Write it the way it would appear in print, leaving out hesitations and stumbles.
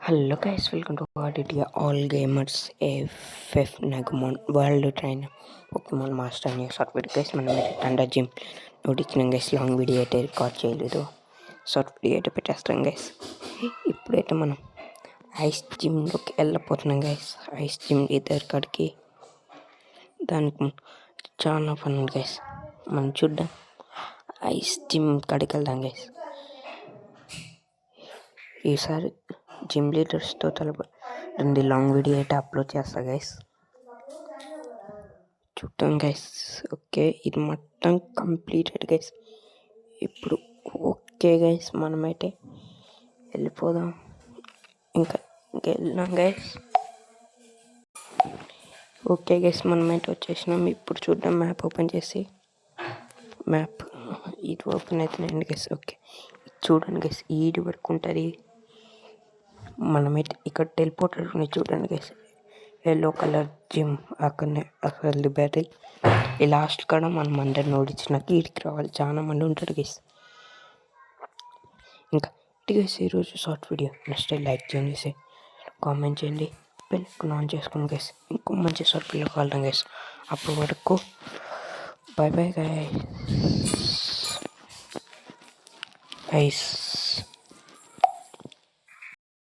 Hello guys, welcome to Auditia All Gamers AFF Nagumon World Trainer Pokemon Master New short video guys. మనం అయితే తండా gym నోటిచ్చినాం guys. Long video అయితే record చేయలేదు, short video అయితే పెట్టేస్తాం guys. ఇప్పుడైతే మనం ice జిమ్లోకి వెళ్ళిపోతున్నాం గైస్. ఐస్ జిమ్ ఇద్దరు కాడికి దానికి చాలా పని ఉంది గైస్. మనం చూద్దాం, ఐస్ జిమ్ కాడికి వెళ్దాం గైస్. ఈసారి జిమ్ లీడర్స్తో తలపడి లాంగ్ వీడియో అయితే అప్లోడ్ చేస్తా గైస్. చూద్దాం గైస్. ఓకే, ఇది మొత్తం కంప్లీటెడ్ గైస్. ఇప్పుడు ఓకే గైస్, మనమైతే వెళ్ళిపోదాం. ఇంకా వెళ్ళినాం గైస్. ఓకే గైస్, మనమైతే వచ్చేసినాం. ఇప్పుడు చూద్దాం, మ్యాప్ ఓపెన్ చేసి. మ్యాప్ ఇది ఓపెన్ అవుతున్నాయండి గైస్. ఓకే, చూడండి గైస్, ఈడి వరకు ఉంటుంది. మనమైతే ఇక్కడ టెలిపోర్టర్ ఉన్నాయి చూడండి గైస్. ఎల్లో కలర్ జిమ్ అక్కడనే అసలు బ్యాటిల్. ఈ లాస్ట్ కాడ మనం అందరిని ఓడించినాక వీడికి రావాలి. చాలా మంది ఉంటారు గైస్. ఇంకా ఇటు గైస్, ఈరోజు షార్ట్ వీడియో నచ్చితే లైక్ చేయండి, కామెంట్ చేయండి, బెల్ ఆన్ చేసుకోండి గైస్. ఇంకో మంచి షార్ట్ వీడియో కలుద్దాం గైస్. అప్పటి వరకు బై బై గైస్.